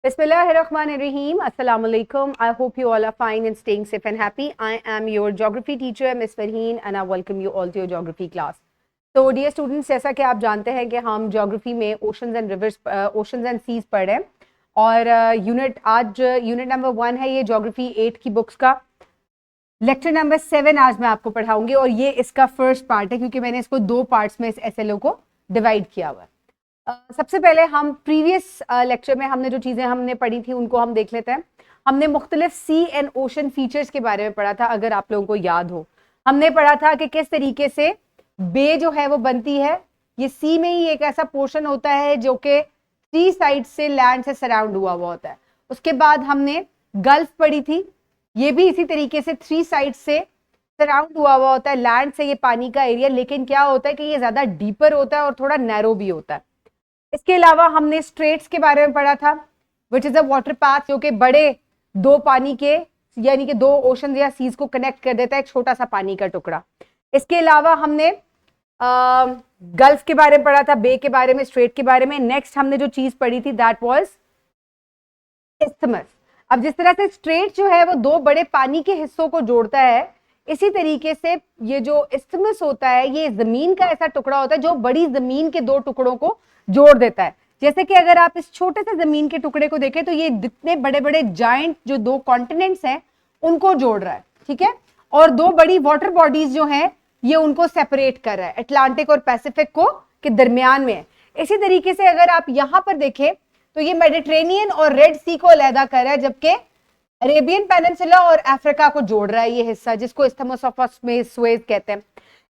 Bismillahirrahmanirrahim. Assalamu alaikum. I hope you all are fine and staying safe and happy. I am your geography teacher, Miss Farheen, and I welcome you all to your geography class. तो dear students, जैसा कि आप जानते हैं कि हम geography में oceans and rivers, oceans and seas पढ़ रहे हैं और आज यूनिट नंबर 1 है ये geography 8 की बुक्स का लेक्चर नंबर 7 आज मैं आपको पढ़ाऊंगी और ये इसका फर्स्ट पार्ट है क्योंकि मैंने इसको 2 पार्ट्स में इस SLO को डिवाइड किया हुआ है। सबसे पहले हम प्रीवियस लेक्चर में हमने जो चीज़ें हमने पढ़ी थी उनको हम देख लेते हैं। हमने मुख्तलिफ सी एंड ओशन फीचर्स के बारे में पढ़ा था। अगर आप लोगों को याद हो, हमने पढ़ा था कि किस तरीके से बे जो है वो बनती है। ये सी में ही एक ऐसा पोर्शन होता है जो कि 3 साइड से लैंड से सराउंड हुआ होता है। उसके बाद हमने गल्फ पढ़ी थी, ये भी इसी तरीके से 3 साइड से सराउंड हुआ होता है लैंड से, ये पानी का एरिया। लेकिन क्या होता है कि ये ज्यादा डीपर होता है और थोड़ा नैरो भी होता है। इसके अलावा हमने स्ट्रेट्स के बारे में पढ़ा था, which is a water path, जो कि बड़े 2 पानी के यानी कि 2 ओशन या सीज को कनेक्ट कर देता है, एक छोटा सा पानी का टुकड़ा। इसके अलावा हमने गल्फ के बारे में पढ़ा था, बे के बारे में, स्ट्रेट के बारे में। नेक्स्ट हमने जो चीज पढ़ी थी दैट वाज इस्थमस। अब जिस तरह से स्ट्रेट जो है वो 2 बड़े पानी के हिस्सों को जोड़ता है, इसी तरीके से ये जो इस्थमस होता है ये जमीन का ऐसा टुकड़ा होता है जो बड़ी जमीन के 2 टुकड़ों को जोड़ देता है। जैसे कि अगर आप इस छोटे से जमीन के टुकड़े को देखें तो ये जितने बड़े बड़े जाइंट जो 2 कॉन्टिनेंट्स हैं उनको जोड़ रहा है, ठीक है। और 2 बड़ी वाटर बॉडीज जो हैं ये उनको सेपरेट कर रहा है, अटलांटिक और पैसिफिक को के दरमियान में है। इसी तरीके से अगर आप यहां पर देखें तो ये मेडिटेरेनियन और रेड सी को अलहदा कर रहा है, जबकि अरेबियन पेनिनसुला और अफ्रीका को जोड़ रहा है ये हिस्सा, जिसको इस्थमस ऑफ सुएज कहते हैं।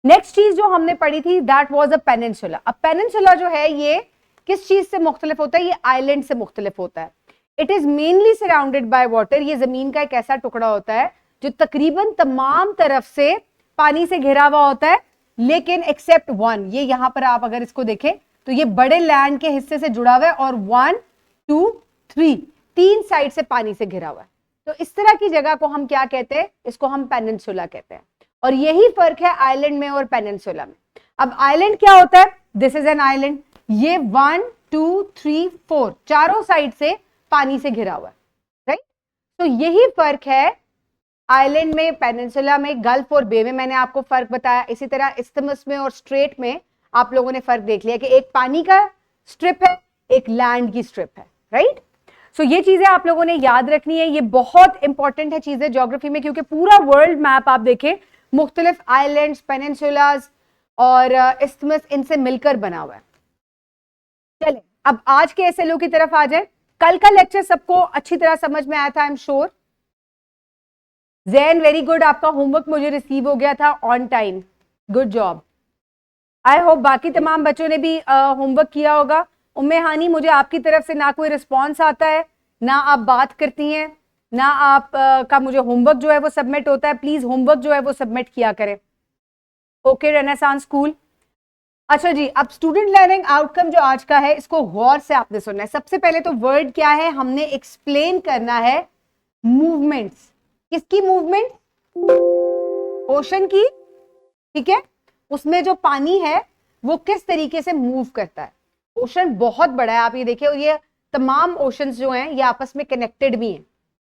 नेक्स्ट चीज जो हमने पढ़ी थी दैट वाज अ पेनिनसुला। अब पेनिनसुला जो है ये किस चीज से मुख्तलिफ होता है? ये आइलैंड से मुख्तलिफ होता है। It is mainly surrounded by water. ये जमीन का एक ऐसा टुकड़ा होता है जो तकरीबन तमाम तरफ से पानी से घिरा हुआ होता है, लेकिन एक्सेप्ट 1। ये यहां पर आप अगर इसको देखें तो ये बड़े लैंड के हिस्से से जुड़ा हुआ है और 1 2 3 साइड से पानी से घिरा हुआ है। तो इस तरह की जगह को हम क्या कहते हैं? इसको हम पेनिनसुला कहते हैं। और यही फर्क है आइलैंड में और पेनिनसुला में। अब आइलैंड क्या होता है? This is an island. ये 1 2 3 4 चारों साइड से पानी से घिरा हुआ है, राइट। तो यही फर्क है आइलैंड में, पेनिनसुला में, गल्फ और बे में। मैंने आपको फर्क बताया। इसी तरह इस्थमस में और स्ट्रेट में आप लोगों ने फर्क देख लिया कि एक पानी का स्ट्रिप है, एक लैंड की स्ट्रिप है, राइट। सो ये चीजें आप लोगों ने याद रखनी है। ये बहुत इंपॉर्टेंट है चीजें ज्योग्राफी में, क्योंकि पूरा वर्ल्ड मैप आप देखें मुख्तलिफ आइलैंड्स, पेनिनसुलास और इस्थमस इनसे मिलकर बना हुआ है। चले अब आज के SLO की तरफ आ जाए। कल का लेक्चर सबको अच्छी तरह समझ में आया था, I am sure. Jain very good, आपका होमवर्क मुझे रिसीव हो गया था on time, good job. I hope बाकी तमाम बच्चों ने भी होमवर्क किया होगा। उम्मे हानी, मुझे आपकी तरफ से ना कोई रिस्पॉन्स आता है, ना आप बात करती हैं, ना आप का मुझे होमवर्क जो है वो सबमिट होता है। प्लीज होमवर्क जो है वो सबमिट किया करें। Okay renaissance school. अच्छा जी, अब स्टूडेंट लर्निंग आउटकम जो आज का है इसको गौर से आपने सुनना है। सबसे पहले तो वर्ड क्या है, हमने एक्सप्लेन करना है मूवमेंट्स। किसकी मूवमेंट? ओशन की, ठीक है। उसमें जो पानी है वो किस तरीके से मूव करता है। ओशन बहुत बड़ा है, आप ये देखिए, और ये तमाम ओशंस जो हैं ये आपस में कनेक्टेड भी हैं,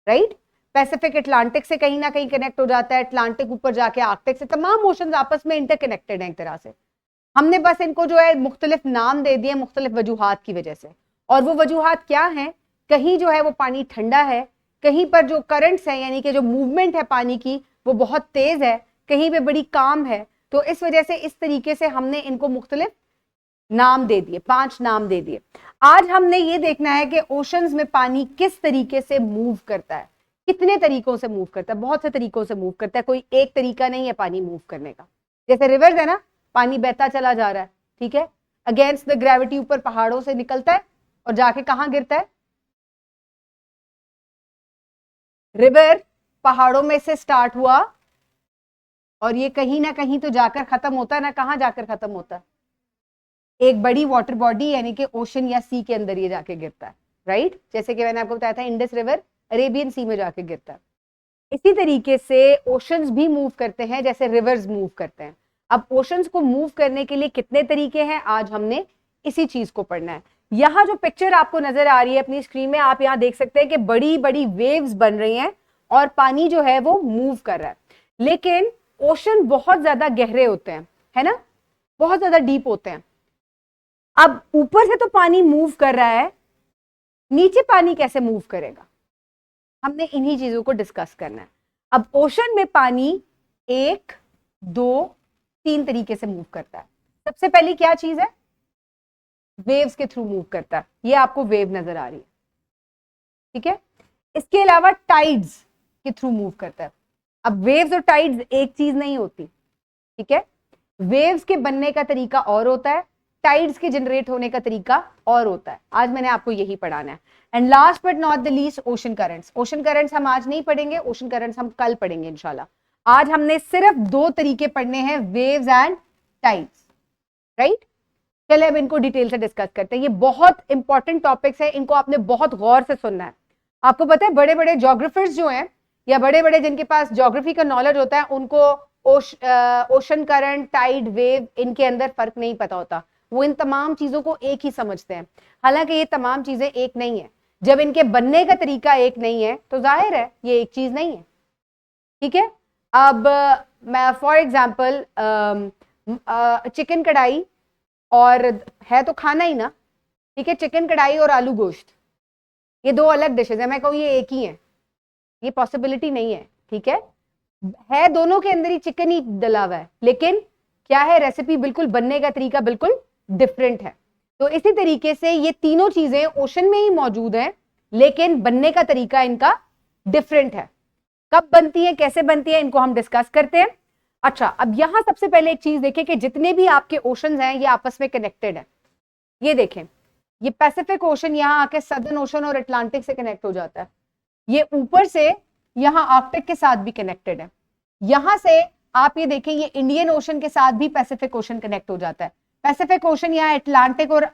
राइट। पैसिफिक अटलांटिक से कहीं ना कहीं कनेक्ट हो जाता है, अटलांटिक ऊपर जाके आर्कटिक से, तमाम ओशंस आपस में इंटरकनेक्टेड हैं एक तरह से। हमने बस इनको जो है मुख्तलिफ नाम दे दिए मुख्तलिफ वजूहात की वजह से। और वो वजूहात क्या हैं? कहीं जो है वो पानी ठंडा है, कहीं पर जो करंट्स है यानी कि जो मूवमेंट है पानी की वो बहुत तेज है, कहीं पे बड़ी काम है। तो इस वजह से इस तरीके से हमने इनको मुख्तलिफ नाम दे दिए, 5 नाम दे दिए। आज हमने ये देखना है कि ओशंस में पानी किस तरीके से मूव करता है, कितने तरीकों से मूव करता है। बहुत से तरीकों से मूव करता है, कोई एक तरीका नहीं है पानी मूव करने का। जैसे रिवर्स है ना, पानी बहता चला जा रहा है, ठीक है, अगेंस्ट द ग्रेविटी ऊपर पहाड़ों से निकलता है और जाके कहां गिरता है? रिवर पहाड़ों में से स्टार्ट हुआ और ये कहीं ना कहीं तो जाकर खत्म होता है ना, कहां जाकर खत्म होता है? एक बड़ी वाटर बॉडी यानी कि ओशन या सी के अंदर ये जाके गिरता है, राइट। जैसे कि मैंने आपको बताया था इंडस रिवर अरेबियन सी में जाके गिरता है। इसी तरीके से ओशंस भी मूव करते हैं जैसे रिवर्स मूव करते हैं। अब ओशंस को मूव करने के लिए कितने तरीके हैं, आज हमने इसी चीज को पढ़ना है यहाँ जो पिक्चर आपको नजर आ रही है अपनी स्क्रीन में, आप यहाँ देख सकते हैं कि बड़ी बड़ी वेव्स बन रही हैं और पानी जो है वो मूव कर रहा है। लेकिन ओशन बहुत ज्यादा गहरे होते हैं, है ना, बहुत ज्यादा डीप होते हैं। अब ऊपर से तो पानी मूव कर रहा है, नीचे पानी कैसे मूव करेगा, हमने इन्हीं चीजों को डिस्कस करना है। अब ओशन में पानी 1, 2, 3 तरीके से मूव करता है। सबसे पहली क्या चीज है, वेव्स के थ्रू मूव करता है। ये आपको वेव नजर आ रही है, ठीक है। इसके अलावा टाइड्स के थ्रू मूव करता है। अब वेव्स और टाइड्स एक चीज नहीं होती, ठीक है। वेव्स के बनने का तरीका और होता है, टाइड्स के जनरेट होने का तरीका और होता है। आज मैंने आपको यही पढ़ाना है। And last but not the least, ocean currents. Ocean currents हम आज नहीं पढ़ेंगे, ओशन करंट्स हम कल पढ़ेंगे इंशाल्लाह। आज हमने सिर्फ 2 तरीके पढ़ने हैं, वेव्स एंड टाइड्स, राइट। चले अब इनको डिटेल से डिस्कस करते हैं। ये बहुत इंपॉर्टेंट टॉपिक्स है, इनको आपने बहुत गौर से सुनना है। आपको पता है बड़े बड़े ज्योग्राफर्स जो हैं या बड़े बड़े जिनके पास ज्योग्राफी का नॉलेज होता है, उनको ओशन करंट, टाइड, वेव, इनके अंदर फर्क नहीं पता होता। वो इन तमाम चीजों को एक ही समझते हैं, हालांकि ये तमाम चीजें एक नहीं है। जब इनके बनने का तरीका एक नहीं है तो जाहिर है ये एक चीज नहीं है, ठीक है। अब मैं फॉर एग्जाम्पल चिकन कढ़ाई और है तो खाना ही ना, ठीक है, चिकन कढ़ाई और आलू गोश्त, ये 2 अलग डिशेज है। मैं कहूँ ये एक ही है, ये पॉसिबिलिटी नहीं है, ठीक है दोनों के अंदर ही चिकन ही डला हुआ है, लेकिन क्या है, रेसिपी बिल्कुल, बनने का तरीका बिल्कुल डिफरेंट है। तो इसी तरीके से ये तीनों चीजें ओशन में ही मौजूद हैं, लेकिन बनने का तरीका इनका डिफरेंट है। कब बनती है, कैसे बनती है, इनको हम डिस्कस करते हैं। अच्छा, अब यहां सबसे पहले एक चीज देखें कि जितने भी आपके ओशंस हैं ये आपस में कनेक्टेड है। ये देखें, ये पैसिफिक ओशन यहां आके सदर्न ओशन और अटलांटिक से कनेक्ट हो जाता है। ये ऊपर से यहां आर्कटिक के साथ भी कनेक्टेड है। यहां से आप ये देखें, ये इंडियन ओशन के साथ भी पैसिफिक ओशन कनेक्ट हो जाता है। पैसिफिक ओशन यहाँ अटलांटिक और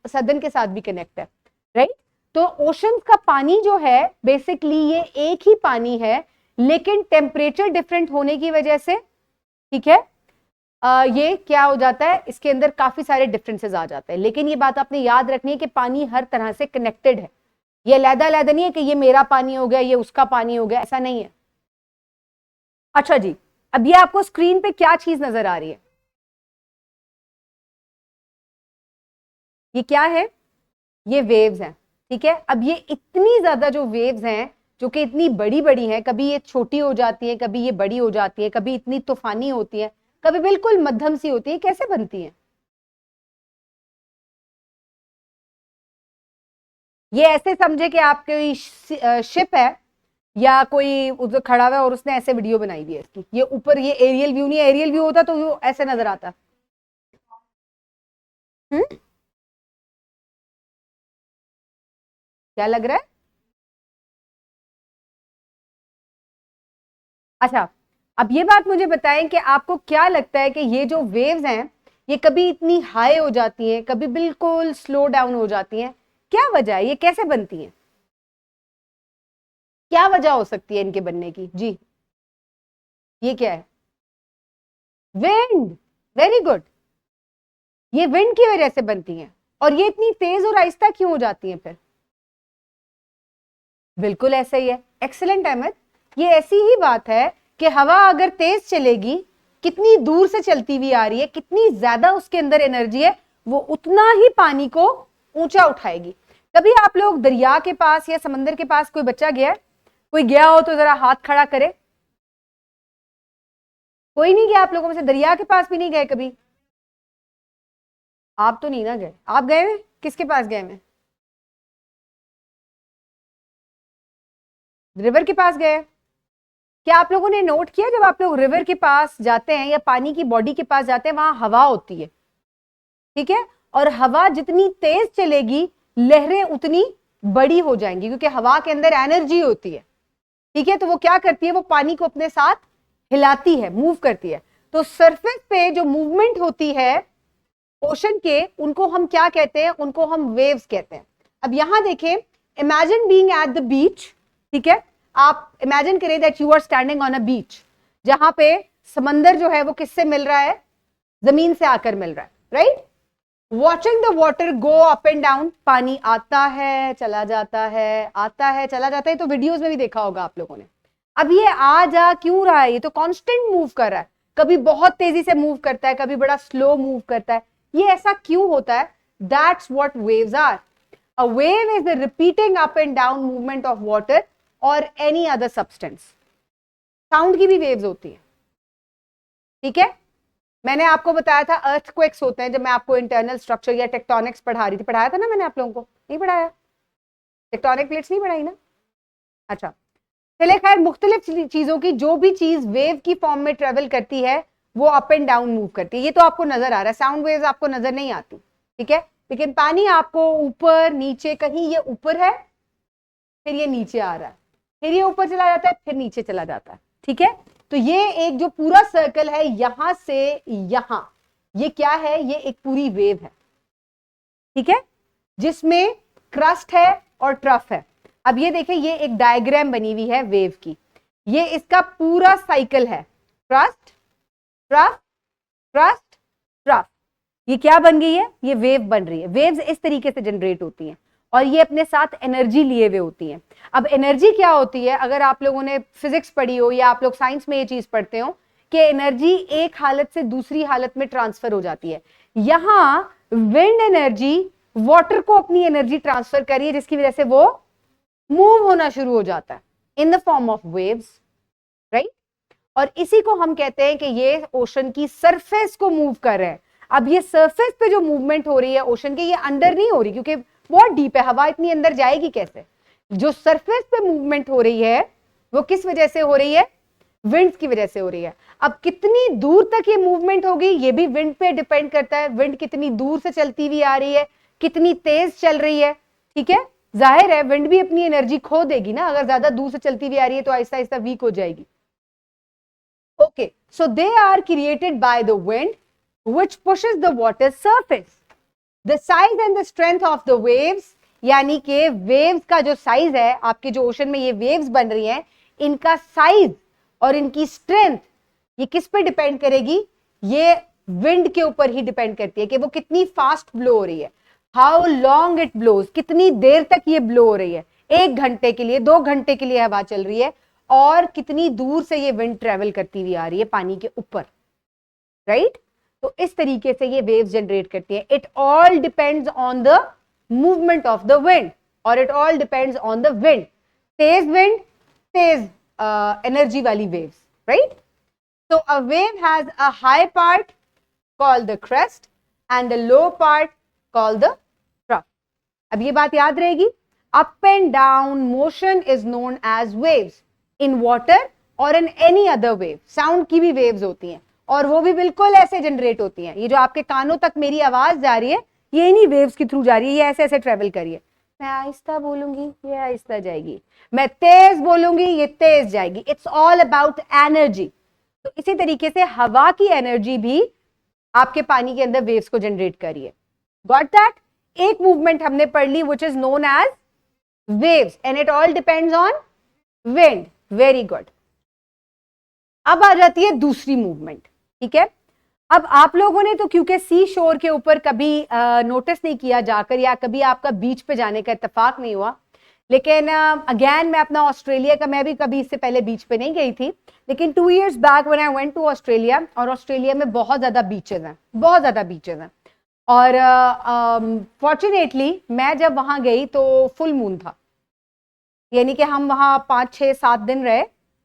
सदर्न के साथ भी कनेक्ट है, राइट। तो ओशन का पानी जो है बेसिकली ये एक ही पानी है, लेकिन टेम्परेचर डिफरेंट होने की वजह से, ठीक है, ये क्या हो जाता है, इसके अंदर काफी सारे डिफरेंसेस आ जाते हैं। लेकिन ये बात आपने याद रखनी है कि पानी हर तरह से कनेक्टेड है। ये अलग-अलग नहीं है कि ये मेरा पानी हो गया, ये उसका पानी हो गया, ऐसा नहीं है। अच्छा जी, अब ये आपको स्क्रीन पे क्या चीज नजर आ रही है, ये क्या है, ये वेव्स हैं, ठीक है। अब ये इतनी ज्यादा जो वेव्स हैं, जो कि इतनी बड़ी बड़ी हैं, कभी ये छोटी हो जाती है, कभी ये बड़ी हो जाती है, कभी इतनी तूफानी होती है, कभी बिल्कुल मध्यम सी होती है, कैसे बनती है। ये ऐसे समझे कि आप कोई शिप है या कोई उधर खड़ा हुआ है और उसने ऐसे वीडियो बनाई हुई है इसकी। ये ऊपर, ये एरियल व्यू नहीं है, एरियल व्यू होता तो वो ऐसे नजर आता। क्या लग रहा है, अच्छा। अब ये बात मुझे बताएं कि आपको क्या लगता है कि ये जो वेव्स हैं ये कभी इतनी हाई हो जाती हैं, कभी बिल्कुल स्लो डाउन हो जाती हैं, क्या वजह है, ये कैसे बनती हैं, क्या वजह हो सकती है इनके बनने की जी। ये क्या है, विंड, वेरी गुड, ये विंड की वजह से बनती हैं। और ये इतनी तेज और आहिस्ता क्यों हो जाती हैं फिर, बिल्कुल ऐसा ही है, एक्सीलेंट अहमद। ये ऐसी ही बात है कि हवा अगर तेज चलेगी, कितनी दूर से चलती हुई आ रही है, कितनी ज्यादा उसके अंदर एनर्जी है, वो उतना ही पानी को ऊंचा उठाएगी। कभी आप लोग दरिया के पास या समंदर के पास, कोई बच्चा गया है, कोई गया हो तो जरा हाथ खड़ा करे। कोई नहीं गया आप लोगों में से, दरिया के पास भी नहीं गए कभी, आप तो नहीं ना गए, आप गए हैं, किसके पास गए हैं, रिवर के पास गए। क्या आप लोगों ने नोट किया, जब आप लोग रिवर के पास जाते हैं या पानी की बॉडी के पास जाते हैं, वहां हवा होती है, ठीक है, और हवा जितनी तेज चलेगी लहरें उतनी बड़ी हो जाएंगी, क्योंकि हवा के अंदर एनर्जी होती है, ठीक है। तो वो क्या करती है, वो पानी को अपने साथ हिलाती है, मूव करती है। तो सरफेस पे जो मूवमेंट होती है ओशन के, उनको हम क्या कहते हैं, उनको हम वेव्स कहते हैं। अब यहां देखें, imagine being at the beach, ठीक है, आप इमेजिन करें that you are standing on a beach, जहां पे समंदर जो है वो किससे मिल रहा है, जमीन से आकर मिल रहा है, right. Watching the water go up and down, पानी आता है चला जाता है, आता है चला जाता है, तो वीडियोस में भी देखा होगा आप लोगों ने। अब ये आ जा क्यों रहा है, ये तो कांस्टेंट मूव कर रहा है, कभी बहुत तेजी से मूव करता है, कभी बड़ा स्लो मूव करता है, ये ऐसा क्यों होता है? That's what waves are. A wave is the repeating up and down movement of water और एनी अदर सब्सटेंस। साउंड की भी वेव्स होती है, ठीक है। मैंने आपको बताया था अर्थक्वेक्स होते हैं, जब मैं आपको इंटरनल स्ट्रक्चर या टेक्टोनिक्स पढ़ा रही थी, पढ़ाया था ना मैंने आप लोगों को? नहीं पढ़ाया? टेक्टोनिक प्लेट्स नहीं पढ़ाई ना? अच्छा चले, खैर मुख्तलिफ चीजों की जो भी चीज वेव की फॉर्म में ट्रेवल करती है वो अप एंड डाउन मूव करती है। ये तो आपको नजर आ रहा है, साउंड वेव्स आपको नजर नहीं आती, ठीक है। लेकिन पानी आपको ऊपर नीचे, कहीं ये ऊपर है फिर ये नीचे आ रहा है, फिर ये ऊपर चला जाता है, फिर नीचे चला जाता है, ठीक है। तो ये एक जो पूरा सर्कल है यहां से यहां, ये क्या है? ये एक पूरी वेव है, ठीक है, जिसमें क्रस्ट है और ट्रफ है। अब ये देखिए, ये एक डायग्राम बनी हुई है वेव की, ये इसका पूरा साइकिल है, क्रस्ट ट्रफ क्रस्ट ट्रफ। ये क्या बन गई है? ये वेव बन रही है। वेव्स इस तरीके से जनरेट होती हैं और ये अपने साथ एनर्जी लिए हुए होती हैं। अब एनर्जी क्या होती है? अगर आप लोगों ने फिजिक्स पढ़ी हो या आप लोग साइंस में ये चीज पढ़ते हो कि एनर्जी एक हालत से दूसरी हालत में ट्रांसफर हो जाती है। यहां विंड एनर्जी वाटर को अपनी एनर्जी ट्रांसफर करी है, जिसकी वजह से वो मूव होना शुरू हो जाता है in the form of waves, right. और इसी को हम कहते हैं कि ये ओशन की सरफेस को मूव कर रहे हैं। अब ये सरफेस पे जो मूवमेंट हो रही है ओशन के, ये अंडर नहीं हो रही क्योंकि बहुत डीप है, हवा इतनी अंदर जाएगी कैसे? जो सरफेस पे मूवमेंट हो रही है वो किस वजह से हो रही है? विंड की वजह से हो रही है। अब कितनी दूर तक ये मूवमेंट होगी ये भी विंड पे डिपेंड करता है। विंड कितनी दूर से चलती हुई आ रही है, कितनी तेज चल रही है, ठीक है। जाहिर है विंड भी अपनी एनर्जी खो देगी ना, अगर ज्यादा दूर से चलती हुई आ रही है तो आहिस्ता आहिस्ता वीक हो जाएगी। Okay, so they are created by the wind which pushes the water surface. The size and the strength of the waves, यानी कि waves का जो size है, आपके जो ocean में ये waves बन रही हैं, इनका size और इनकी strength ये किस पे डिपेंड करेगी? ये wind के ऊपर ही डिपेंड करती है कि वो कितनी फास्ट ब्लो हो रही है, how long it blows, कितनी देर तक ये ब्लो हो रही है, 1 घंटे के लिए, 2 घंटे के लिए हवा चल रही है, और कितनी दूर से ये विंड ट्रेवल करती हुई आ रही है पानी के ऊपर, राइट। तो इस तरीके से ये वेव्स जनरेट करती है। It all depends on the movement of the wind और it all depends on the wind. तेज विंड, तेज एनर्जी वाली waves, right. So a wave has a high part called the crest and the low part called the trough. अब ये बात याद रहेगी, up and down motion is known as waves in water or in any other wave. Sound की भी waves होती हैं और वो भी बिल्कुल ऐसे जनरेट होती हैं। ये जो आपके कानों तक मेरी आवाज जा रही है ये इन्हीं वेव्स के थ्रू जा रही है, ये ऐसे ऐसे ट्रेवल करिए। मैं आहिस्ता बोलूंगी ये आहिस्ता जाएगी, मैं तेज बोलूंगी ये तेज जाएगी। It's all about energy. तो इसी तरीके से हवा की एनर्जी भी आपके पानी के अंदर वेव्स को जनरेट करिए। Got that? एक मूवमेंट हमने पढ़ ली which is known as waves and it all depends on wind. Very good. अब आ जाती है दूसरी मूवमेंट, ठीक है। अब आप लोगों ने तो क्योंकि सी शोर के ऊपर कभी नोटिस नहीं किया जाकर, या कभी आपका बीच पे जाने का इत्तेफाक नहीं हुआ, लेकिन अगेन मैं अपना ऑस्ट्रेलिया का, मैं भी कभी इससे पहले बीच पे नहीं गई थी, लेकिन 2 years back when I went to Australia, और ऑस्ट्रेलिया में बहुत ज्यादा बीचेस हैं, बहुत ज्यादा बीचेस हैं। और फॉर्चुनेटली मैं जब वहां गई तो फुल मून था, यानी कि हम वहां 5, 6, 7 दिन रहे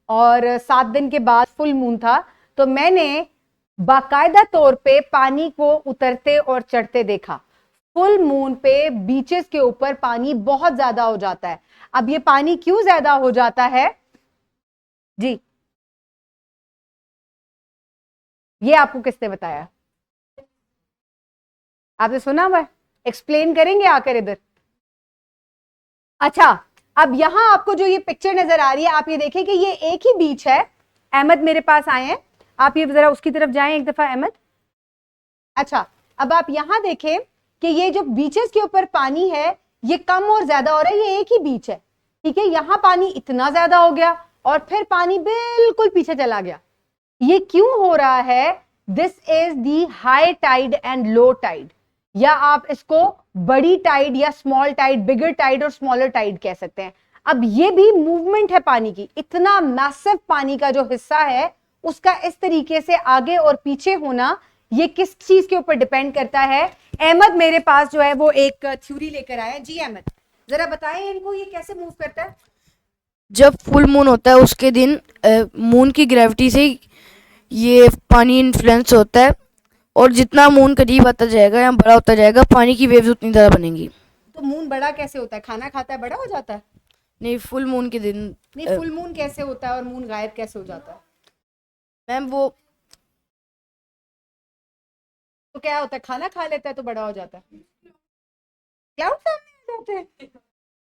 और 7 दिन के बाद फुल मून था। तो मैंने बाकायदा तौर पे पानी को उतरते और चढ़ते देखा। फुल मून पे बीचेस के ऊपर पानी बहुत ज्यादा हो जाता है। अब ये पानी क्यों ज्यादा हो जाता है जी, ये आपको किसने बताया? आपने सुना हुआ है? एक्सप्लेन करेंगे आकर इधर। अच्छा, अब यहां आपको जो ये पिक्चर नजर आ रही है, आप ये देखें कि ये एक ही बीच है। अहमद मेरे पास आए हैं, आप ये जरा उसकी तरफ जाएं एक दफा अहमद। अच्छा, अब आप यहां देखें कि ये जो बीचेस के ऊपर पानी है ये कम और ज्यादा हो रहा है, ये एक ही बीच है, ठीक है। यहां पानी इतना ज्यादा हो गया और फिर पानी बिल्कुल पीछे चला गया। ये क्यों हो रहा है? This is the high tide and low tide. या आप इसको बड़ी टाइड या स्मॉल टाइड, बिगर टाइड और स्मॉलर टाइड कह सकते हैं। अब ये भी मूवमेंट है पानी की, इतना मैसिव पानी का जो हिस्सा है उसका इस तरीके से आगे और पीछे होना, ये किस चीज के ऊपर डिपेंड करता है। अहमद मेरे पास जो है वो एक थ्योरी लेकर आया। जी अहमद, जरा बताएं इनको ये कैसे मूव करता है। जब फुल मून होता है उसके दिन मून की ग्रेविटी से ये पानी इन्फ्लुएंस होता है, और जितना मून करीब आता जाएगा या बड़ा होता जाएगा पानी की वेव्स उतनी ज़्यादा बनेंगी। तो मून बड़ा कैसे होता है? खाना खाता है बड़ा हो जाता है? नहीं, फुल मून के दिन। नहीं, फुल मून कैसे होता है और मून गायब कैसे हो जाता है? मैम वो तो क्या होता है, खाना खा लेता है तो बड़ा हो जाता है? क्लाउड सामने आ जाते हैं?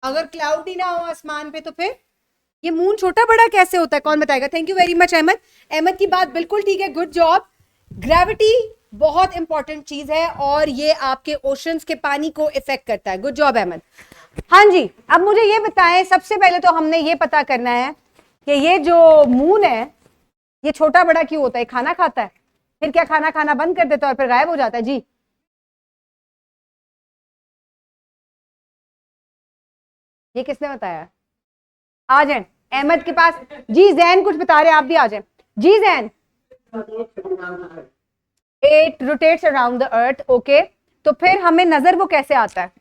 अगर क्लाउड ही ना हो आसमान पे तो फिर ये मून छोटा बड़ा कैसे होता है? कौन बताएगा? Thank you very much Ahmad. Ahmad की बात बिल्कुल ठीक है, गुड जॉब। ग्रेविटी बहुत इंपॉर्टेंट चीज है और ये आपके ओशंस के पानी को इफेक्ट करता है। Good job Ahmad. हाँ जी, अब मुझे ये बताएं, सबसे पहले तो हमने ये पता करना है कि ये जो मून है ये छोटा बड़ा क्यों होता है? खाना खाता है, फिर क्या खाना खाना बंद कर देता है और फिर गायब हो जाता है? जी ये किसने बताया? आ जाए अहमद के पास। जी जैन कुछ बता रहे हैं, आप भी आ जाए। जी Jain, it rotates around the earth. Okay, तो फिर हमें नजर वो कैसे आता है?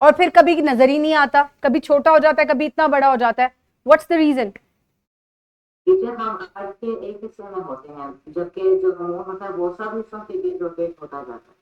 और फिर कभी नजर ही नहीं आता, कभी छोटा हो जाता है, कभी इतना बड़ा हो जाता है। What's the reason? हम अर्थ के एक हिस्से में होते हैं, जबकि जो मून होता है वो सब हिस्सों के बीच रोटेट होता जाता है।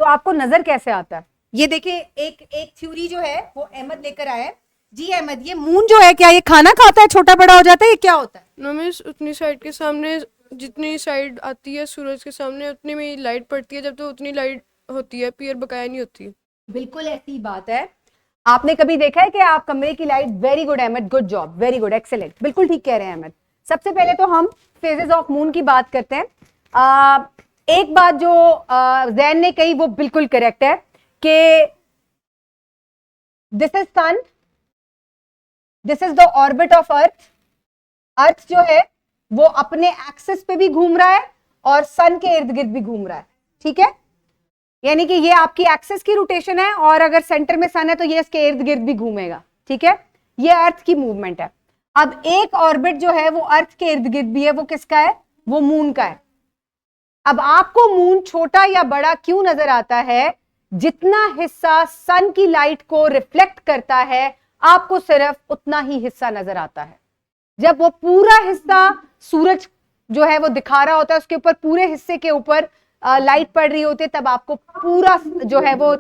तो आपको नजर कैसे आता है? ये देखिए, एक थ्योरी जो है वो अहमद लेकर आया है। जी अहमद, ये मून जो है क्या ये खाना खाता है, छोटा बड़ा हो जाता है, ये क्या होता है? नो मिस, उतनी साइड के सामने जितनी साइड आती है सूरज के सामने उतनी में लाइट पड़ती है, जब तो उतनी लाइट होती है, पीयर बकाया नहीं होती। बिल्कुल ऐसी बात है। आपने कभी देखा है कि आप कमरे की light, very good Ahmad, good job, very good, excellent, बिल्कुल ठीक कह रहे हैं अहमद। सबसे पहले तो हम फेजेस ऑफ मून की बात करते हैं। एक बात जो जैन ने कही वो बिल्कुल करेक्ट है कि this is sun, this is the orbit of earth. Earth जो है वो अपने एक्सिस पे भी घूम रहा है और सन के इर्द गिर्द भी घूम रहा है, ठीक है? यानी कि ये आपकी एक्सिस की रोटेशन है और अगर सेंटर में सन है तो ये इसके इर्द गिर्द भी घूमेगा, ठीक है? ये अर्थ की मूवमेंट है। अब एक ऑर्बिट जो है वो अर्थ के इर्द गिर्द भी है, वो किसका है? वो मून का है। अब आपको मून छोटा या बड़ा क्यों नजर आता है? जितना हिस्सा सन की लाइट को रिफ्लेक्ट करता है आपको सिर्फ उतना ही हिस्सा नजर आता है। जब वो पूरा हिस्सा सूरज जो है वो दिखा रहा होता है, उसके ऊपर पूरे हिस्से के ऊपर लाइट पड़ रही होती है, तब आपको पूरा जो है वो,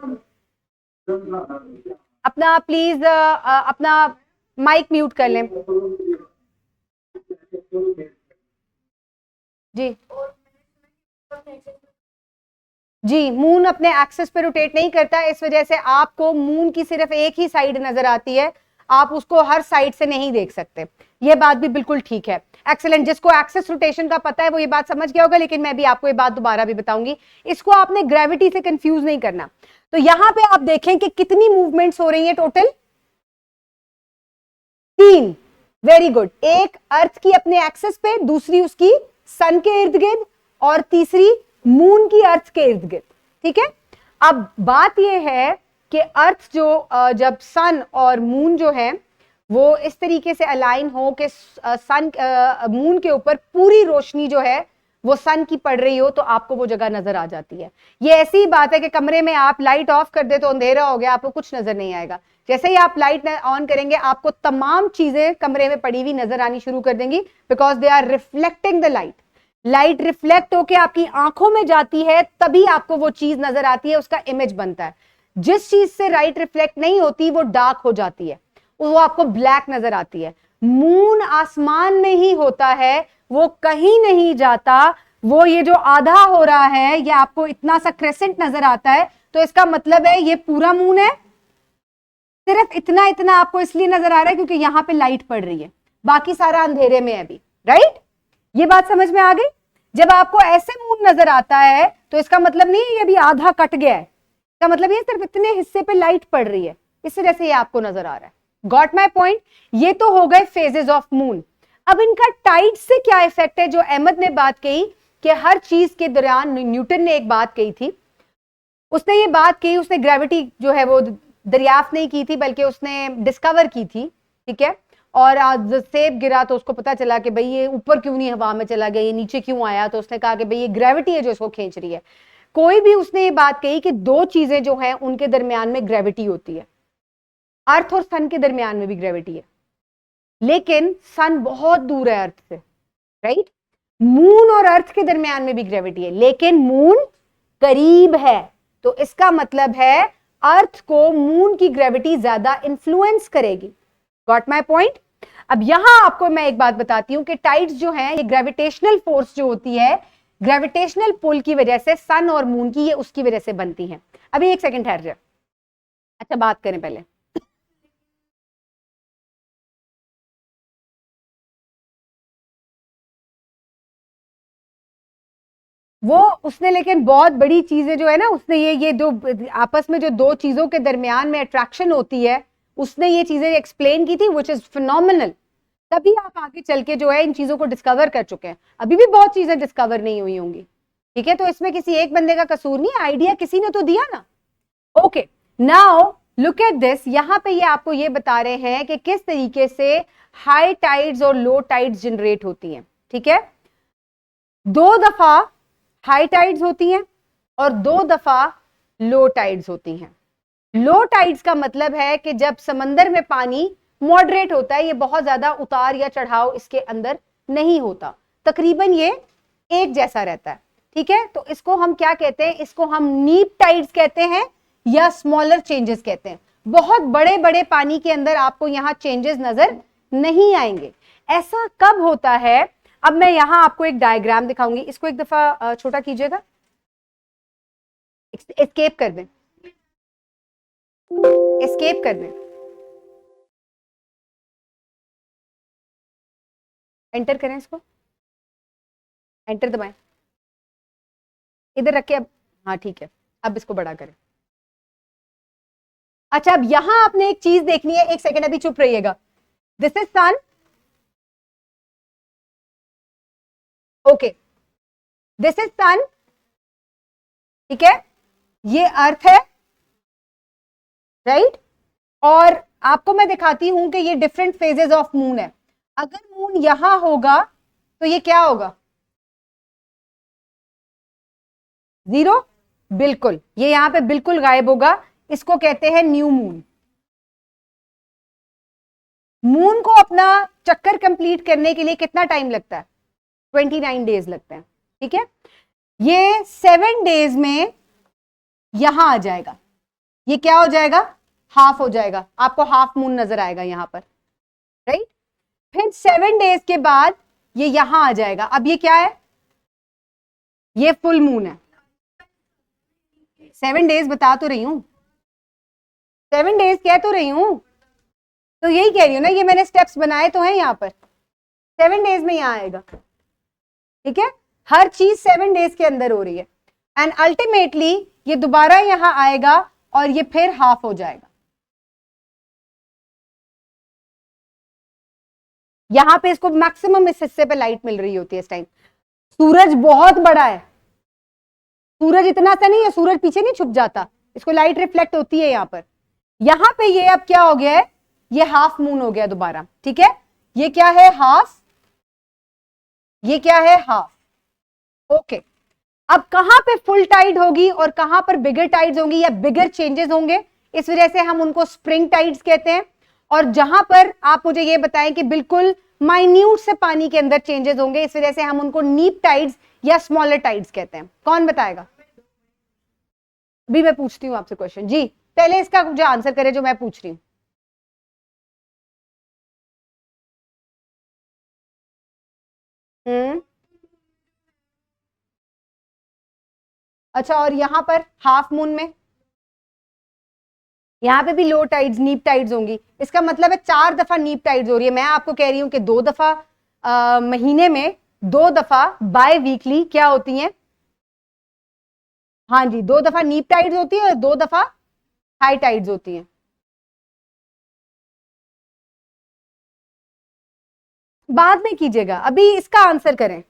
अपना प्लीज अपना माइक म्यूट कर लें। जी जी, मून अपने एक्सिस पे रोटेट नहीं करता, इस वजह से आपको मून की सिर्फ एक ही साइड नजर आती है, आप उसको हर साइड से नहीं देख सकते। यह बात भी बिल्कुल ठीक है, एक्सीलेंट। जिसको एक्सिस रोटेशन का पता है वो ये बात समझ गया होगा, लेकिन मैं भी आपको ये बात दोबारा भी बताऊंगी, इसको आपने ग्रेविटी से कंफ्यूज नहीं करना। तो यहां पे आप देखें कि कितनी मूवमेंट्स हो रही है टोटल? 3। Very good. एक अर्थ की अपने एक्सिस पे, दूसरी उसकी सन के इर्द गिर्द और तीसरी मून की अर्थ के इर्द गिर्द, ठीक है? अब बात यह है कि अर्थ जो जब सन और मून जो है वो इस तरीके से अलाइन हो कि सन मून के ऊपर पूरी रोशनी जो है वो सन की पड़ रही हो, तो आपको वो जगह नजर आ जाती है। ये ऐसी ही बात है कि कमरे में आप लाइट ऑफ कर दे तो अंधेरा हो गया, आपको कुछ नजर नहीं आएगा। जैसे ही आप लाइट ऑन करेंगे आपको तमाम चीजें कमरे में पड़ी हुई नजर आनी शुरू कर देंगी, because they are reflecting the light. Light reflect होके आपकी आंखों में जाती है, तभी आपको वो चीज नजर आती है, उसका इमेज बनता है। जिस चीज से लाइट रिफ्लेक्ट नहीं होती वो डार्क हो जाती है, वो आपको ब्लैक नजर आती है। मून आसमान में ही होता है, वो कहीं नहीं जाता। वो ये जो आधा हो रहा है, ये आपको इतना सा क्रेसेंट नजर आता है, तो इसका मतलब है ये पूरा मून है। सिर्फ इतना इतना आपको इसलिए नजर आ रहा है क्योंकि यहां पे लाइट पड़ रही है, बाकी सारा अंधेरे में है अभी, राइट? ये बात समझ में आ गई? जब आपको ऐसे मून नजर आता है तो इसका मतलब नहीं है ये अभी आधा कट गया है, इसका मतलब ये सिर्फ इतने हिस्से पे लाइट पड़ रही है, इस वजह से ये आपको नजर आ रहा है। Got my point? ये तो हो गए फेजेस ऑफ मून। अब इनका टाइड से क्या इफेक्ट है? जो अहमद ने बात कही कि हर चीज के दौरान न्यूटन ने एक बात कही थी, उसने ये बात कही, उसने ग्रेविटी जो है वो दरियाफ्त नहीं की थी बल्कि उसने डिस्कवर की थी, ठीक है। और आज सेब गिरा तो उसको पता चला कि भाई ये ऊपर क्यों नहीं हवा में चला गया, ये नीचे क्यों आया, तो उसने कहा कि भाई ये ग्रेविटी है जो इसको खींच रही है। कोई भी उसने ये बात कही कि दो चीजें जो हैं उनके दरमियान में ग्रेविटी होती है, अर्थ और सन के दरमियान में भी ग्रेविटी है, लेकिन सन बहुत दूर है अर्थ से, राइट। मून और अर्थ के दरमियान में भी ग्रेविटी है, लेकिन मून करीब है, तो इसका मतलब है अर्थ को मून की ग्रेविटी ज्यादा इंफ्लुएंस करेगी। Got my point. अब यहां आपको मैं एक बात बताती हूं कि टाइड्स जो हैं ये ग्रेविटेशनल फोर्स जो होती है, ग्रेविटेशनल पुल की वजह से सन और मून की, ये उसकी वजह से बनती हैं। अभी एक सेकंड ठहर जाए, अच्छा बात करें पहले। वो उसने लेकिन बहुत बड़ी चीजें जो है ना, उसने ये जो आपस में जो दो चीजों के दरमियान में अट्रैक्शन होती है, उसने ये चीजें एक्सप्लेन की थी, विच इज फिनोमिनल। तभी आप आगे चल के जो है इन चीजों को डिस्कवर कर चुके हैं। अभी भी बहुत चीजें डिस्कवर नहीं हुई होंगी, ठीक है। तो इसमें किसी एक बंदे का कसूर नहीं, आइडिया किसी ने तो दिया ना। Okay, now look at this. यहां पे ये आपको ये बता रहे हैं कि किस तरीके से हाई टाइड्स और लो टाइड्स जनरेट होती हैं, ठीक है। दो दफा हाई टाइड्स होती हैं और दो दफा लो टाइड्स होती हैं। लो टाइड्स का मतलब है कि जब समंदर में पानी मॉडरेट होता है, ये बहुत ज्यादा उतार या चढ़ाव इसके अंदर नहीं होता, तकरीबन ये एक जैसा रहता है, ठीक है। तो इसको हम क्या कहते हैं, इसको हम नीप टाइड्स कहते हैं या स्मॉलर चेंजेस कहते हैं। बहुत बड़े बड़े पानी के अंदर आपको यहां चेंजेस नजर नहीं आएंगे। ऐसा कब होता है, अब मैं यहां आपको एक डायग्राम दिखाऊंगी, इसको एक दफा छोटा कीजिएगा, एस्केप कर दें, एस्केप कर दें, एंटर करें इसको, एंटर दबाएं, इधर रख के, अब हाँ ठीक है, अब इसको बड़ा करें। अच्छा, अब यहां आपने एक चीज देखनी है, एक सेकंड अभी चुप रहिएगा। This is sun, okay, this is sun, ठीक है, ये अर्थ है, राइट। और आपको मैं दिखाती हूं कि ये डिफरेंट फेजेस ऑफ मून है। अगर मून यहां होगा तो ये क्या होगा, जीरो, बिल्कुल, ये यहां पे बिल्कुल गायब होगा, इसको कहते हैं न्यू मून। मून को अपना चक्कर कंप्लीट करने के लिए कितना टाइम लगता है, 29 डेज लगते हैं, ठीक है। ये 7 डेज में यहां आ जाएगा, ये क्या हो जाएगा, हाफ हो जाएगा, आपको हाफ मून नजर आएगा यहां पर, राइट। फिर 7 डेज के बाद ये यहां आ जाएगा। अब ये क्या है, ये फुल मून है। 7 डेज बता तो रही हूं, 7 डेज कह तो रही हूं, तो यही कह रही हूं ना, ये मैंने स्टेप्स बनाए तो हैं यहां पर, 7 डेज में यहां आएगा, ठीक है। हर चीज 7 डेज के अंदर हो रही है, एंड अल्टीमेटली ये दोबारा यहां आएगा और ये फिर हाफ हो जाएगा। यहां पे इसको मैक्सिमम इस हिस्से पे लाइट मिल रही होती है इस टाइम। सूरज बहुत बड़ा है, सूरज इतना सा नहीं है, सूरज पीछे नहीं छुप जाता, इसको लाइट रिफ्लेक्ट होती है यहां पर। यहां पे ये अब क्या हो गया है, ये हाफ मून हो गया दोबारा, ठीक है। ये क्या है, हाफ, ये क्या है, हाफ, ओके। अब कहां पे फुल टाइड होगी और कहां पर बिगर टाइड्स होंगी या बिगर चेंजेस होंगे, इस वजह से हम उनको स्प्रिंग टाइड्स कहते हैं। और जहां पर आप मुझे ये बताएं कि बिल्कुल माइन्यूट से पानी के अंदर चेंजेस होंगे, इस वजह से हम उनको नीप टाइड्स या स्मॉलर टाइड्स कहते हैं। कौन बताएगा, अभी मैं पूछती हूं आपसे क्वेश्चन जी, पहले इसका जो आंसर करे जो मैं पूछ रही हूं। अच्छा, और यहां पर हाफ मून में यहां पे भी लो टाइड्स नीप टाइड्स होंगी, इसका मतलब है 4 दफा नीप टाइड्स हो रही है। मैं आपको कह रही हूं कि 2 दफा महीने में, 2 दफा बाय वीकली क्या होती हैं, हाँ जी, 2 दफा नीप टाइड्स होती है और 2 दफा हाई टाइड्स होती हैं। बाद में कीजिएगा, अभी इसका आंसर करें।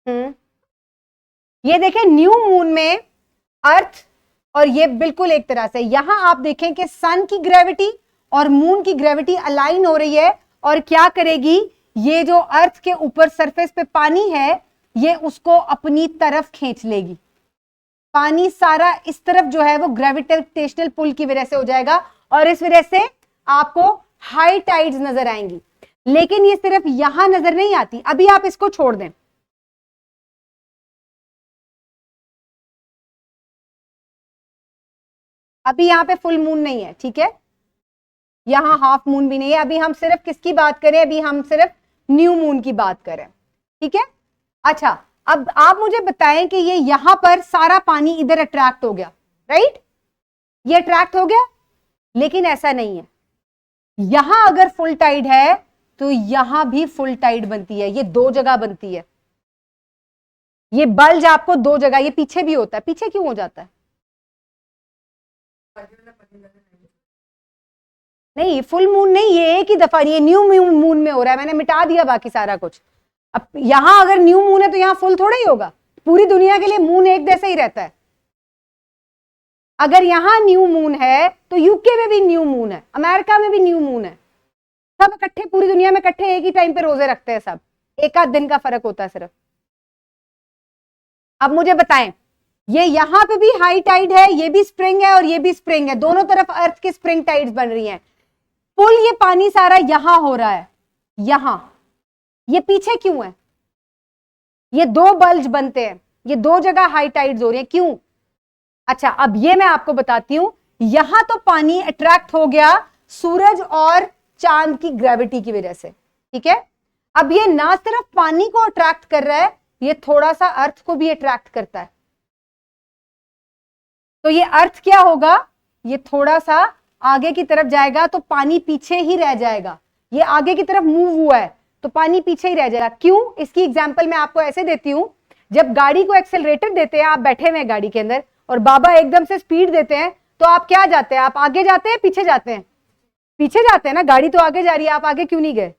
ये देखें न्यू मून में अर्थ, और ये बिल्कुल एक तरह से यहां आप देखें कि सन की ग्रेविटी और मून की ग्रेविटी अलाइन हो रही है, और क्या करेगी, ये जो अर्थ के ऊपर सरफेस पे पानी है ये उसको अपनी तरफ खींच लेगी। पानी सारा इस तरफ जो है वो ग्रेविटेशनल पुल की वजह से हो जाएगा, और इस वजह से आपको हाई टाइड्स नजर आएंगी। लेकिन ये सिर्फ यहां नजर नहीं आती, अभी आप इसको छोड़ दें, अभी यहां पे फुल मून नहीं है, ठीक है, यहां हाफ मून भी नहीं है, अभी हम सिर्फ किसकी बात करें, अभी हम सिर्फ न्यू मून की बात करें, ठीक है। अच्छा, अब आप मुझे बताएं कि ये यहां पर सारा पानी इधर अट्रैक्ट हो गया, राइट, ये अट्रैक्ट हो गया, लेकिन ऐसा नहीं है, यहां अगर फुल टाइड है तो यहां भी फुल टाइड बनती है, ये दो जगह बनती है, ये बल्ज आपको दो जगह, ये पीछे भी होता है, पीछे क्यों हो जाता है, नहीं फुल मून नहीं, ये एक ही दफा, ये न्यू मून में हो रहा है, मैंने मिटा दिया बाकी सारा कुछ। अब यहां अगर न्यू मून है तो यहां फुल थोड़ा ही होगा, पूरी दुनिया के लिए मून एक जैसा ही रहता है। अगर यहां न्यू मून है तो यूके में भी न्यू मून है, अमेरिका में भी न्यू मून है, सब इकट्ठे पूरी दुनिया में इकट्ठे एक ही टाइम पे रोजे रखते हैं सब, एक आध दिन का फर्क होता है सिर्फ। अब मुझे बताएं, ये यहां पे भी हाई टाइड है, ये भी स्प्रिंग है और ये भी स्प्रिंग है, दोनों तरफ अर्थ की स्प्रिंग टाइड्स बन रही हैं, पुल ये पानी सारा यहां हो रहा है, यहां, ये पीछे क्यों है, ये दो बल्ज बनते हैं, ये दो जगह हाई टाइड्स हो रही है, क्यों। अच्छा, अब ये मैं आपको बताती हूं, यहां तो पानी अट्रैक्ट हो गया सूरज और चांद की ग्रेविटी की वजह से, ठीक है। अब ये ना सिर्फ पानी को अट्रैक्ट कर रहा है, ये थोड़ा सा अर्थ को भी अट्रैक्ट करता है, तो ये अर्थ क्या होगा, ये थोड़ा सा आगे की तरफ जाएगा तो पानी पीछे ही रह जाएगा, ये आगे की तरफ मूव हुआ है तो पानी पीछे ही रह जाएगा, क्यों। इसकी एग्जांपल मैं आपको ऐसे देती हूं, जब गाड़ी को एक्सेलरेटर देते हैं, आप बैठे हुए हैं गाड़ी के अंदर और बाबा एकदम से स्पीड देते हैं, तो आप क्या जाते हैं, आप आगे जाते हैं पीछे जाते हैं, पीछे जाते हैं ना, गाड़ी तो आगे जा रही है, आप आगे क्यों नहीं गए,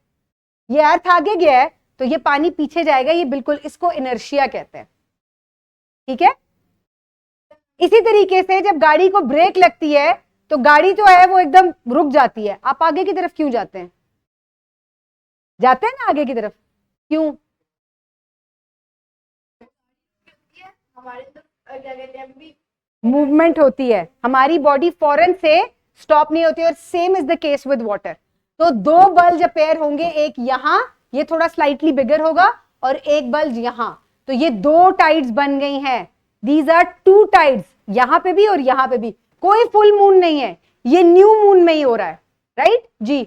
ये अर्थ आगे गया है तो ये पानी पीछे जाएगा, ये बिल्कुल, इसको इनर्शिया कहते हैं, ठीक है। इसी तरीके से जब गाड़ी को ब्रेक लगती है तो गाड़ी जो है वो एकदम रुक जाती है, आप आगे की तरफ क्यों जाते हैं, जाते हैं ना आगे की तरफ, क्यों, मूवमेंट होती है, हमारी बॉडी फौरन से स्टॉप नहीं होती, और same is the case with water. तो दो बल्ज अपेयर होंगे, एक यहां, ये थोड़ा स्लाइटली बिगर होगा, और एक बल्ज यहां, तो ये दो टाइड्स बन गई हैं, दीज आर टू टाइड्स, यहां पे भी और यहां पे भी, कोई फुल मून नहीं है, ये न्यू मून में ही हो रहा है, राइट जी।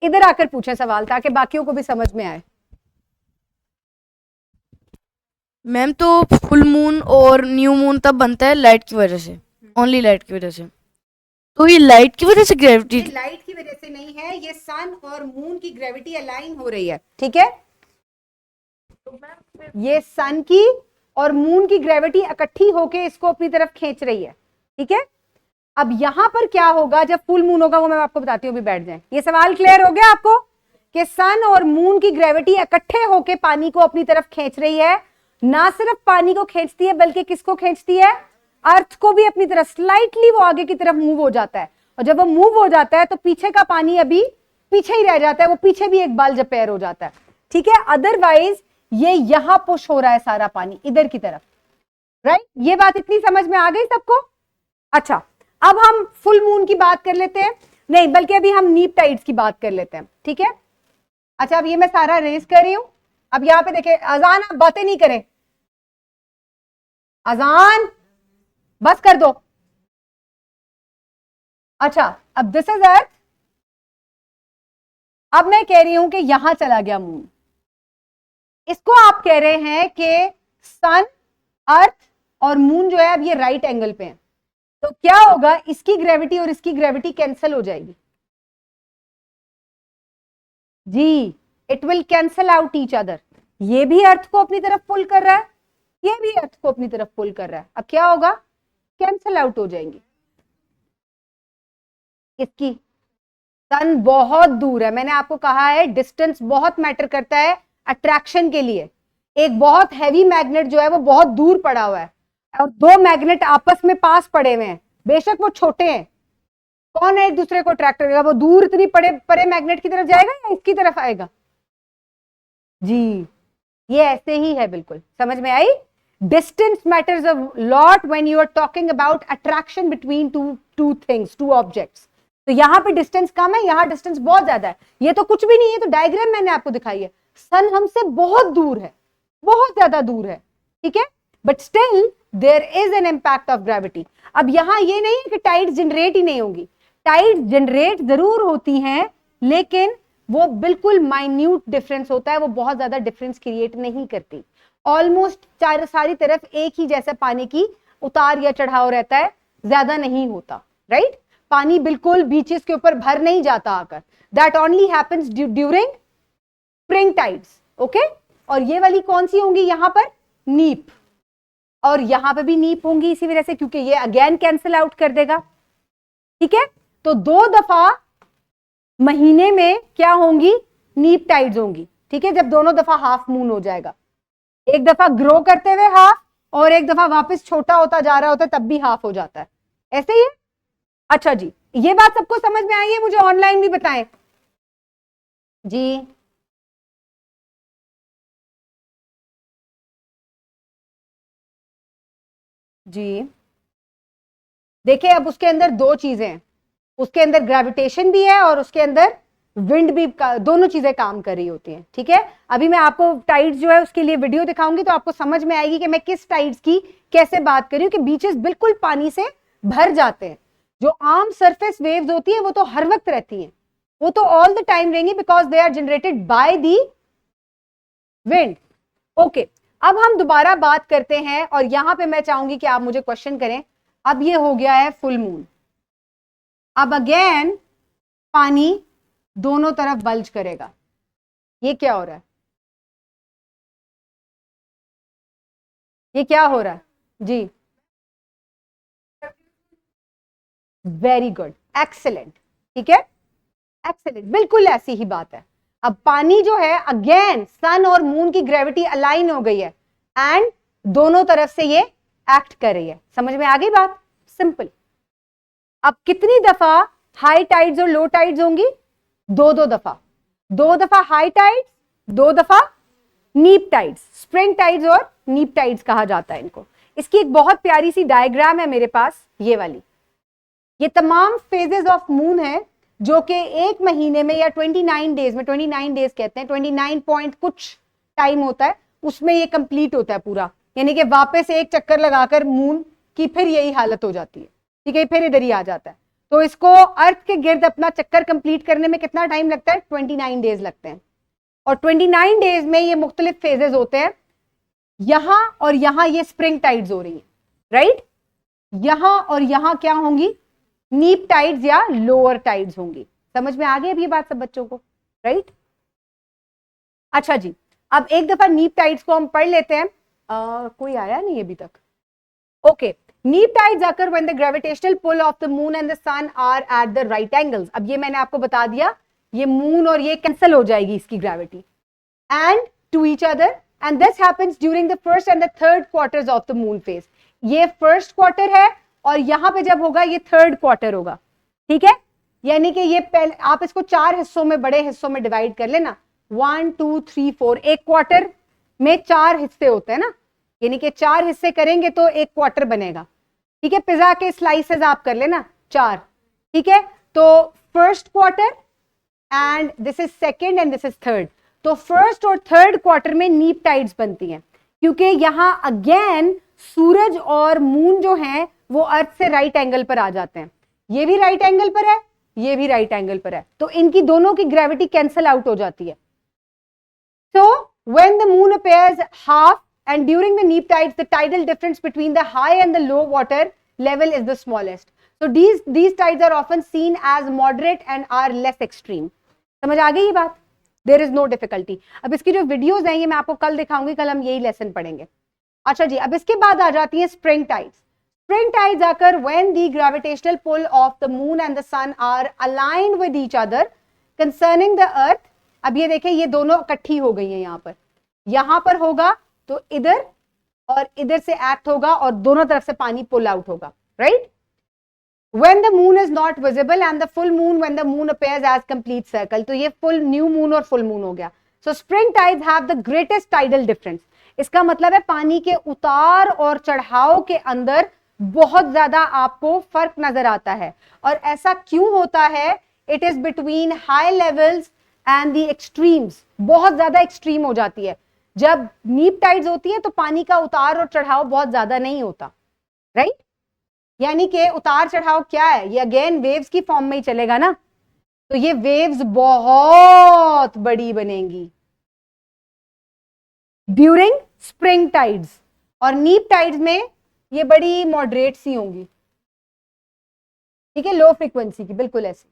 इधर आकर पूछे सवाल ताकि बाकियों को भी समझ में आए। मैम तो फुल मून और न्यू मून तब बनता है लाइट की वजह से, ओनली लाइट की वजह से, तो ये लाइट की वजह से ग्रेविटी, लाइट की वजह से नहीं है, ये सन और मून की ग्रेविटी अलाइन हो रही है, ठीक है, ये सन की और मून की ग्रेविटी इकट्ठी होके इसको अपनी तरफ खींच रही है, ठीक है। अब यहां पर क्या होगा जब फुल मून होगा, वो मैं आपको बताती हूँ, अभी बैठ जाएं। ये सवाल क्लियर हो गया आपको कि सन और मून की ग्रेविटी इकट्ठे होके पानी को अपनी तरफ खींच रही है, ना सिर्फ पानी को खींचती है बल्कि किसको खींचती है, अर्थ को भी अपनी तरफ, स्लाइटली वो आगे की तरफ मूव हो जाता है, और जब वो मूव हो जाता है तो पीछे का पानी अभी पीछे ही रह जाता है, वो पीछे भी एक बल्ज अपेयर हो जाता है, ठीक है। अदरवाइज ये यहां पुश हो रहा है सारा पानी इधर की तरफ, राइट, ये बात इतनी समझ में आ गई सबको। अच्छा, अब हम फुल मून की बात कर लेते हैं, नहीं बल्कि अभी हम नीप टाइड्स की बात कर लेते हैं, ठीक है। अच्छा, अब ये मैं सारा रेज कर रही हूं, अब यहां पे देखें, अजान आप बातें नहीं करें, अजान बस कर दो। अच्छा, अब दिस इज अर्थ, अब मैं कह रही हूं कि यहां चला गया मून, इसको आप कह रहे हैं कि सन, अर्थ और मून जो है अब ये राइट एंगल पे है, तो क्या होगा, इसकी ग्रेविटी और इसकी ग्रेविटी कैंसिल हो जाएगी जी, it will cancel out each other, ये भी अर्थ को अपनी तरफ पुल कर रहा है, ये भी अर्थ को अपनी तरफ पुल कर रहा है, अब क्या होगा, कैंसिल आउट हो जाएंगी, इसकी सन बहुत दूर है, मैंने आपको कहा है डिस्टेंस बहुत मैटर करता है अट्रैक्शन के लिए। एक बहुत हैवी मैग्नेट जो है वो बहुत दूर पड़ा हुआ है और दो मैग्नेट आपस में पास पड़े हुए हैं, बेशक वो छोटे हैं, कौन है एक दूसरे को अट्रैक्ट करेगा? वो दूर इतनी परे मैग्नेट की तरफ जाएगा या इसकी तरफ आएगा? जी, ये ऐसे ही है, बिल्कुल समझ में आई। Distance matters a lot when you are talking about attraction between two things, two objects. तो यहां पे डिस्टेंस कम है, यहां डिस्टेंस बहुत ज्यादा है। ये तो कुछ भी नहीं है, तो डायग्राम मैंने आपको दिखाई है। सन हमसे बहुत दूर है, बहुत ज्यादा दूर है, ठीक है, but still there is an impact of gravity. अब यहां ये नहीं है कि टाइड्स जनरेट ही नहीं होंगी, टाइड्स जनरेट जरूर होती हैं, लेकिन वो बिल्कुल माइन्यूट डिफरेंस होता है, वो बहुत ज्यादा डिफरेंस क्रिएट नहीं करती। ऑलमोस्ट सारी तरफ एक ही जैसा पानी की उतार या चढ़ाव रहता है, ज्यादा नहीं होता, राइट। पानी बिल्कुल बीचेस के ऊपर भर नहीं जाता आकर, that only happens during spring tides, okay. और ये वाली कौन सी होंगी यहां पर? नीप, और यहां पे भी नीप होंगी इसी वजह से, क्योंकि ये अगेन कैंसिल आउट कर देगा, ठीक है। तो 2 दफा महीने में क्या होंगी? नीप टाइड्स होंगी, ठीक है, जब दोनों दफा हाफ मून हो जाएगा। एक दफा ग्रो करते हुए हाफ और एक दफा वापस छोटा होता जा रहा होता है तब भी हाफ हो जाता है, ऐसे ही है। अच्छा जी, ये बात सबको समझ में आई है? मुझे ऑनलाइन भी बताएं जी। जी देखिए, अब उसके अंदर 2 चीजें हैं, उसके अंदर ग्रेविटेशन भी है और उसके अंदर विंड भी, दोनों चीजें काम कर रही होती हैं, ठीक है। अभी मैं आपको टाइड्स जो है उसके लिए वीडियो दिखाऊंगी, तो आपको समझ में आएगी कि मैं किस टाइड्स की कैसे बात कर रही हूँ, कि बीचेस बिल्कुल पानी से भर जाते हैं। जो आम सरफेस वेव्स होती है वो तो हर वक्त रहती हैं, वो तो ऑल द टाइम रहेंगी, because they are generated by the wind, okay. अब हम दोबारा बात करते हैं, और यहां पे मैं चाहूंगी कि आप मुझे क्वेश्चन करें। अब ये हो गया है फुल मून, अब अगेन पानी दोनों तरफ बल्ज करेगा। ये क्या हो रहा है? ये क्या हो रहा है जी? वेरी गुड, एक्सेलेंट, ठीक है, एक्सेलेंट, बिल्कुल ऐसी ही बात है। अब पानी जो है अगेन सन और मून की ग्रेविटी अलाइन हो गई है एंड दोनों तरफ से ये एक्ट कर रही है। समझ में आ गई बात? सिंपल। अब कितनी दफा हाई टाइड्स और लो टाइड्स होंगी? 2 दफा, 2 दफा हाई टाइड्स, 2 दफा नीप टाइड्स। स्प्रिंग टाइड्स और नीप टाइड्स कहा जाता है इनको। इसकी एक बहुत प्यारी सी डायग्राम है मेरे पास, ये वाली। ये तमाम फेजेस ऑफ मून है जो कि एक महीने में या 29 डेज में, 29 डेज कहते हैं, 29 पॉइंट कुछ टाइम होता है, उसमें ये कंप्लीट होता है पूरा। यानी कि वापस एक चक्कर लगाकर मून की फिर यही हालत हो जाती है, ठीक है, फिर इधर ही आ जाता है। तो इसको अर्थ के गिर्द अपना चक्कर कंप्लीट करने में कितना टाइम लगता है? 29 डेज लगते हैं। और 29 डेज में ये मुख्तलिफ फेजेस होते हैं। यहां और यहां ये स्प्रिंग टाइड्स हो रही है, राइट। यहां और यहां क्या होंगी? नीप टाइड्स या लोअर टाइड्स होंगी। समझ में आ गई अब ये बात सब बच्चों को, राइट। अच्छा जी, अब एक दफा नीप टाइड्स को हम पढ़ लेते हैं। कोई आया नहीं अभी तक? ओके, नीप tides occur when the gravitational pull of the moon and the sun are at the right angles। अब ये मैंने आपको बता दिया, ये मून और ये कैंसिल हो जाएगी इसकी gravity, and to each other, and this happens during the first and the third quarters of the moon phase। ये फर्स्ट क्वार्टर है और यहां पे जब होगा ये थर्ड क्वार्टर होगा, ठीक है। यानी कि ये पहले आप इसको 4 हिस्सों में, बड़े हिस्सों में डिवाइड कर लेना, 1 2 3 4। एक क्वार्टर में 4 हिस्से होते हैं ना, यानी कि 4 हिस्से करेंगे तो एक क्वार्टर बनेगा, ठीक है। पिज्जा के स्लाइसेस आप कर लेना 4, ठीक है। तो first quarter and this is second and this is third. तो फर्स्ट और थर्ड क्वार्टर में नीप टाइड्स बनती हैं, क्योंकि यहां अगेन सूरज और मून जो हैं वो अर्थ से राइट एंगल पर आ जाते हैं। ये भी राइट एंगल पर है, ये भी राइट एंगल पर है, तो इनकी दोनों की ग्रेविटी कैंसिल आउट हो जाती है। So when the moon appears half and during the neap tides, the tidal difference between the high and the low water level is the smallest. So these tides are often seen as moderate and are less extreme. समझ आ गई ये बात? There is no difficulty. अब इसकी जो videos हैं ये मैं आपको कल दिखाऊंगी, कल हम यही लेसन पढ़ेंगे। अच्छा जी, अब इसके बाद आ जाती है spring tides. spring tides occur when the gravitational pull of the moon and the sun are aligned with each other concerning the earth. अब ये देखें, ये दोनों इकट्ठी हो गई हैं यहां पर होगा तो इधर और इधर से एक्ट होगा और दोनों तरफ से पानी पुल आउट होगा, right? When the moon is not visible and the full moon when the moon appears as complete circle. तो ये full new moon और full moon हो गया. So spring tides have the greatest tidal difference. इसका मतलब है पानी के उतार और चढ़ाव के अंदर बहुत ज्यादा आपको फर्क नजर आता है. और ऐसा क्यों होता है? It is between high levels and the extremes. बहुत ज्यादा एक्सट्रीम हो जाती है. जब नीप टाइड्स होती है तो पानी का उतार और चढ़ाव बहुत ज्यादा नहीं होता, राइट? यानी कि उतार चढ़ाव क्या है? ये अगेन वेव्स की फॉर्म में ही चलेगा ना, तो ये वेव्स बहुत बड़ी बनेंगी ड्यूरिंग स्प्रिंग टाइड्स, और नीप टाइड्स में ये बड़ी मॉडरेट सी होंगी, ठीक है, लो फ्रीक्वेंसी की, बिल्कुल ऐसे.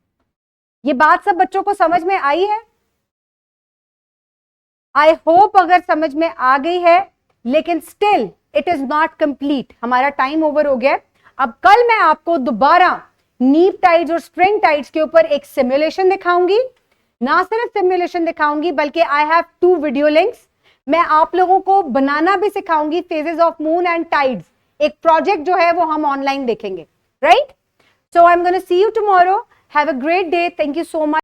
ये बात सब बच्चों को समझ में आई है? आई होप अगर समझ में आ गई है, लेकिन still it is not complete. हमारा टाइम ओवर हो गया. अब कल मैं आपको दोबारा नीप टाइड्स और स्प्रिंग टाइड्स के ऊपर एक सिमुलेशन दिखाऊंगी. ना सिर्फ सिमुलेशन दिखाऊंगी बल्कि आई हैव 2 वीडियो लिंक्स. मैं आप लोगों को बनाना भी सिखाऊंगी phases of moon and tides. एक प्रोजेक्ट जो है वो हम ऑनलाइन देखेंगे, right? So I am gonna see you tomorrow. Have a great day. Thank you so much.